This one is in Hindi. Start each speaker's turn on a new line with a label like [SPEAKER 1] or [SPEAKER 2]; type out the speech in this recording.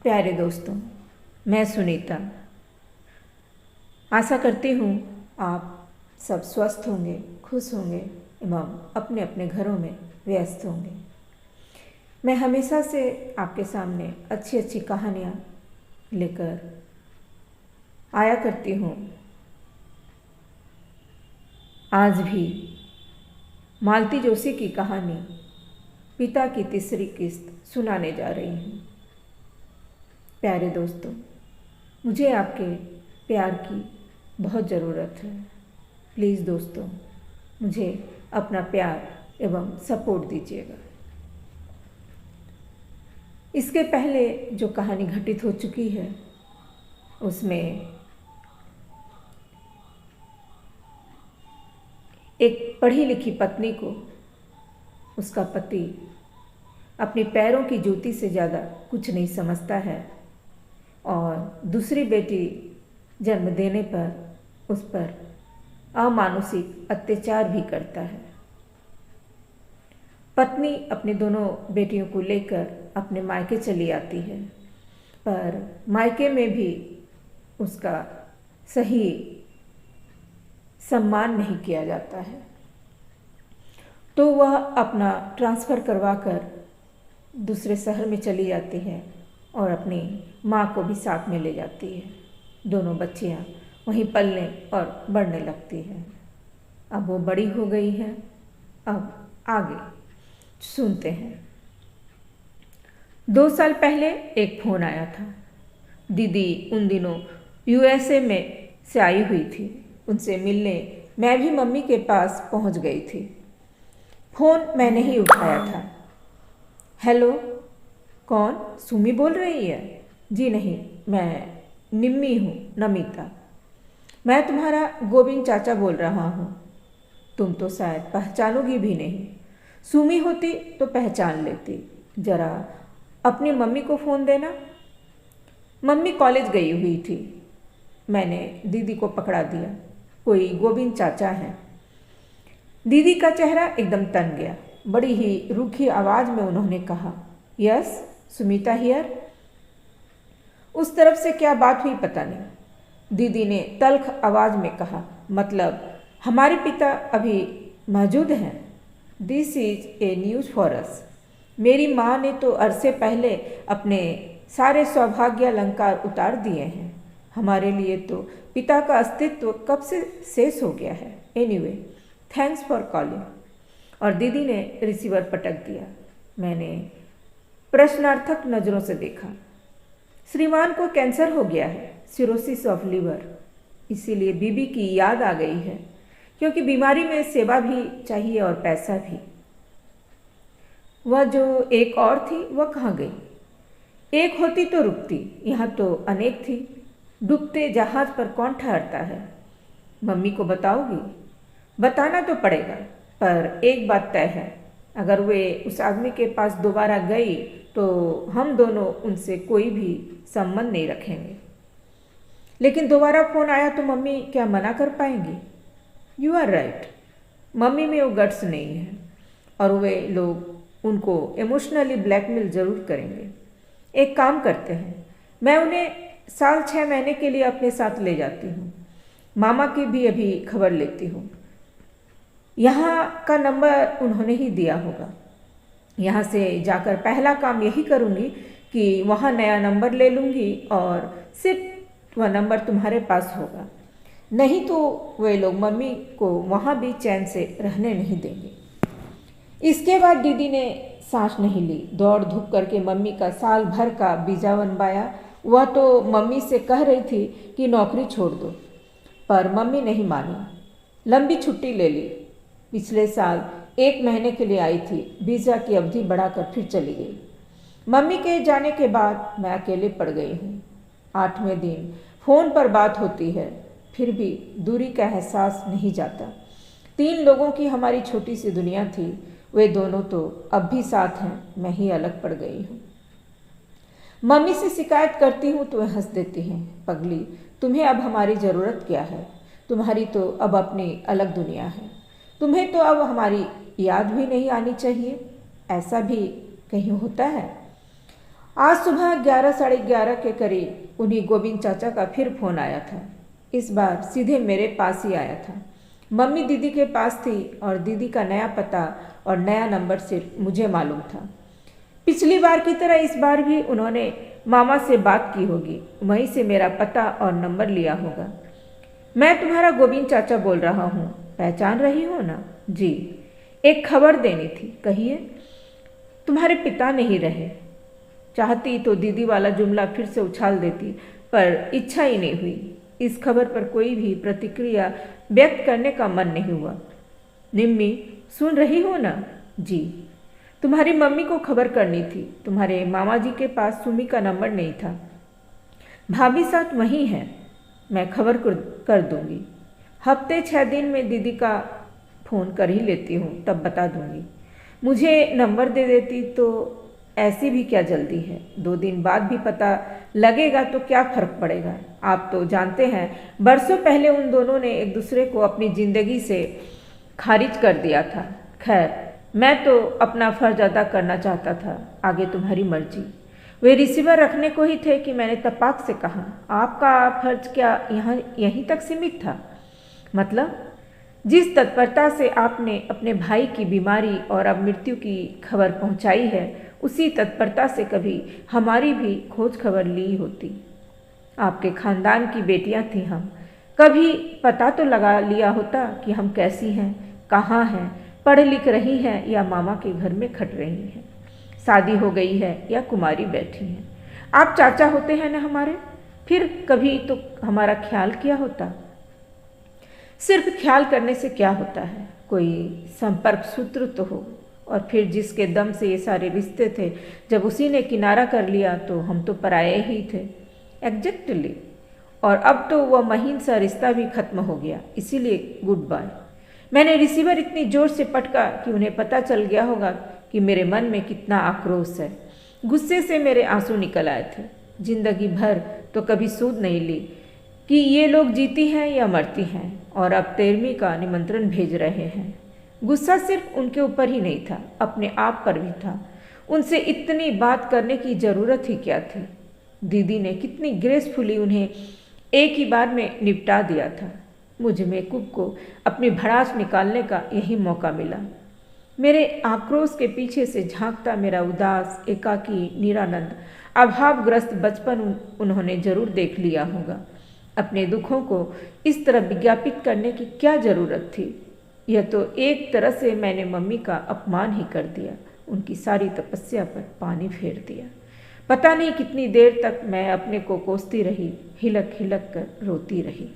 [SPEAKER 1] प्यारे दोस्तों, मैं सुनीता आशा करती हूँ आप सब स्वस्थ होंगे, खुश होंगे एवं अपने अपने घरों में व्यस्त होंगे। मैं हमेशा से आपके सामने अच्छी अच्छी कहानियाँ लेकर आया करती हूँ। आज भी मालती जोशी की कहानी पिता की तीसरी किस्त सुनाने जा रही हूँ। प्यारे दोस्तों, मुझे आपके प्यार की बहुत ज़रूरत है। प्लीज़ दोस्तों, मुझे अपना प्यार एवं सपोर्ट दीजिएगा। इसके पहले जो कहानी घटित हो चुकी है उसमें एक पढ़ी लिखी पत्नी को उसका पति अपने पैरों की जूती से ज़्यादा कुछ नहीं समझता है और दूसरी बेटी जन्म देने पर उस पर अमानुषिक अत्याचार भी करता है। पत्नी अपने दोनों बेटियों को लेकर अपने मायके चली आती है, पर मायके में भी उसका सही सम्मान नहीं किया जाता है, तो वह अपना ट्रांसफ़र करवाकर दूसरे शहर में चली जाती है और अपनी माँ को भी साथ में ले जाती है। दोनों बच्चियाँ वहीं पलने और बढ़ने लगती हैं। अब वो बड़ी हो गई है। अब आगे सुनते हैं। 2 साल पहले एक फ़ोन आया था। दीदी उन दिनों यूएसए में से आई हुई थी। उनसे मिलने मैं भी मम्मी के पास पहुंच गई थी। फ़ोन मैंने ही उठाया था। हेलो, कौन? सुमी बोल रही है? जी नहीं, मैं निम्मी हूँ, नमिता। मैं तुम्हारा गोविंद चाचा बोल रहा हूँ। तुम तो शायद पहचानोगी भी नहीं। सुमी होती तो पहचान लेती। ज़रा अपनी मम्मी को फ़ोन देना। मम्मी कॉलेज गई हुई थी। मैंने दीदी को पकड़ा दिया। कोई गोविंद चाचा है। दीदी का चेहरा एकदम तन गया। बड़ी ही रूखी आवाज़ में उन्होंने कहा, यस, सुमिता हियर। उस तरफ से क्या बात हुई पता नहीं। दीदी ने तल्ख आवाज़ में कहा, मतलब हमारे पिता अभी मौजूद हैं। This is a news for us. मेरी माँ ने तो अरसे पहले अपने सारे सौभाग्य अलंकार उतार दिए हैं। हमारे लिए तो पिता का अस्तित्व कब से शेष हो गया है। Anyway, thanks for calling. और दीदी ने रिसीवर पटक दिया। मैंने प्रश्नार्थक नज़रों से देखा। श्रीमान को कैंसर हो गया है, सिरोसिस ऑफ लीवर। इसीलिए बीबी की याद आ गई है, क्योंकि बीमारी में सेवा भी चाहिए और पैसा भी। वह जो एक और थी वह कहाँ गई? एक होती तो रुकती, यहाँ तो अनेक थी। डूबते जहाज पर कौन ठहरता है? मम्मी को बताओगी? बताना तो पड़ेगा, पर एक बात तय है, अगर वे उस आदमी के पास दोबारा गई तो हम दोनों उनसे कोई भी संबंध नहीं रखेंगे। लेकिन दोबारा फ़ोन आया तो मम्मी क्या मना कर पाएंगी? You are right. मम्मी में वो गट्स नहीं है और वे लोग उनको इमोशनली ब्लैकमेल ज़रूर करेंगे। एक काम करते हैं, मैं उन्हें साल 6 महीने के लिए अपने साथ ले जाती हूँ। मामा की भी अभी खबर लेती हूँ। यहाँ का नंबर उन्होंने ही दिया होगा। यहाँ से जाकर पहला काम यही करूँगी कि वहाँ नया नंबर ले लूँगी और सिर्फ वह नंबर तुम्हारे पास होगा। नहीं तो वे लोग मम्मी को वहाँ भी चैन से रहने नहीं देंगे। इसके बाद दीदी ने सांस नहीं ली। दौड़ धूप करके मम्मी का साल भर का वीज़ा बनवाया। वह तो मम्मी से कह रही थी कि नौकरी छोड़ दो, पर मम्मी नहीं मानी। लंबी छुट्टी ले ली। पिछले साल 1 महीने के लिए आई थी। वीज़ा की अवधि बढ़ाकर फिर चली गई। मम्मी के जाने के बाद मैं अकेले पड़ गई हूँ। 8वें दिन फ़ोन पर बात होती है, फिर भी दूरी का एहसास नहीं जाता। 3 लोगों की हमारी छोटी सी दुनिया थी। वे दोनों तो अब भी साथ हैं, मैं ही अलग पड़ गई हूँ। मम्मी से शिकायत करती हूँ तो वे हंस देती हैं। पगली, तुम्हें अब हमारी ज़रूरत क्या है? तुम्हारी तो अब अपनी अलग दुनिया है। तुम्हें तो अब हमारी याद भी नहीं आनी चाहिए। ऐसा भी कहीं होता है? आज सुबह 11 साढ़े 11 के करीब उन्हीं गोविंद चाचा का फिर फोन आया था। इस बार सीधे मेरे पास ही आया था। मम्मी दीदी के पास थी और दीदी का नया पता और नया नंबर सिर्फ मुझे मालूम था। पिछली बार की तरह इस बार भी उन्होंने मामा से बात की होगी, वहीं से मेरा पता और नंबर लिया होगा। मैं तुम्हारा गोविंद चाचा बोल रहा हूँ, पहचान रही हो ना? जी, एक खबर देनी थी, कहिए। तुम्हारे पिता नहीं रहे। चाहती तो दीदी वाला जुमला फिर से उछाल देती, पर इच्छा ही नहीं हुई। इस खबर पर कोई भी प्रतिक्रिया व्यक्त करने का मन नहीं हुआ। निम्मी, सुन रही हो ना? जी। तुम्हारी मम्मी को खबर करनी थी। तुम्हारे मामा जी के पास सुमी का नंबर नहीं था। भाभी साथ वहीं है, मैं खबर कर दूंगी। हफ्ते 6 दिन में दीदी का फ़ोन कर ही लेती हूँ, तब बता दूंगी। मुझे नंबर दे देती तो ऐसी भी क्या जल्दी है, 2 दिन बाद भी पता लगेगा तो क्या फ़र्क पड़ेगा। आप तो जानते हैं, बरसों पहले उन दोनों ने एक दूसरे को अपनी ज़िंदगी से खारिज कर दिया था। खैर, मैं तो अपना फ़र्ज अदा करना चाहता था, आगे तुम्हारी मर्जी। वे रिसीवर रखने को ही थे कि मैंने तपाक से कहा, आपका फर्ज क्या यहीं तक सीमित था? मतलब जिस तत्परता से आपने अपने भाई की बीमारी और अब मृत्यु की खबर पहुंचाई है, उसी तत्परता से कभी हमारी भी खोज खबर ली होती। आपके खानदान की बेटियां थी हम, कभी पता तो लगा लिया होता कि हम कैसी हैं, कहाँ हैं, पढ़ लिख रही हैं या मामा के घर में खट रही हैं, शादी हो गई है या कुमारी बैठी हैं। आप चाचा होते हैं ना हमारे, फिर कभी तो हमारा ख्याल किया होता। सिर्फ ख्याल करने से क्या होता है, कोई संपर्क सूत्र तो हो। और फिर जिसके दम से ये सारे रिश्ते थे, जब उसी ने किनारा कर लिया तो हम तो पराये ही थे। एग्जैक्टली। और अब तो वह महीन सा रिश्ता भी खत्म हो गया, इसीलिए गुड बाय। मैंने रिसीवर इतनी जोर से पटका कि उन्हें पता चल गया होगा कि मेरे मन में कितना आक्रोश है। गुस्से से मेरे आंसू निकल आए थे। जिंदगी भर तो कभी सूद नहीं ली कि ये लोग जीती हैं या मरती हैं, और अब 13वीं का निमंत्रण भेज रहे हैं। गुस्सा सिर्फ उनके ऊपर ही नहीं था, अपने आप पर भी था। उनसे इतनी बात करने की ज़रूरत ही क्या थी? दीदी ने कितनी ग्रेसफुली उन्हें एक ही बार में निपटा दिया था। मुझ बेवकूफ़ को अपनी भड़ास निकालने का यही मौका मिला। मेरे आक्रोश के पीछे से झांकता मेरा उदास, एकाकी, निरानंद, अभावग्रस्त बचपन उन्होंने जरूर देख लिया होगा। अपने दुखों को इस तरह विज्ञापित करने की क्या ज़रूरत थी? यह तो एक तरह से मैंने मम्मी का अपमान ही कर दिया, उनकी सारी तपस्या पर पानी फेर दिया। पता नहीं कितनी देर तक मैं अपने को कोसती रही, हिलक हिलक कर रोती रही।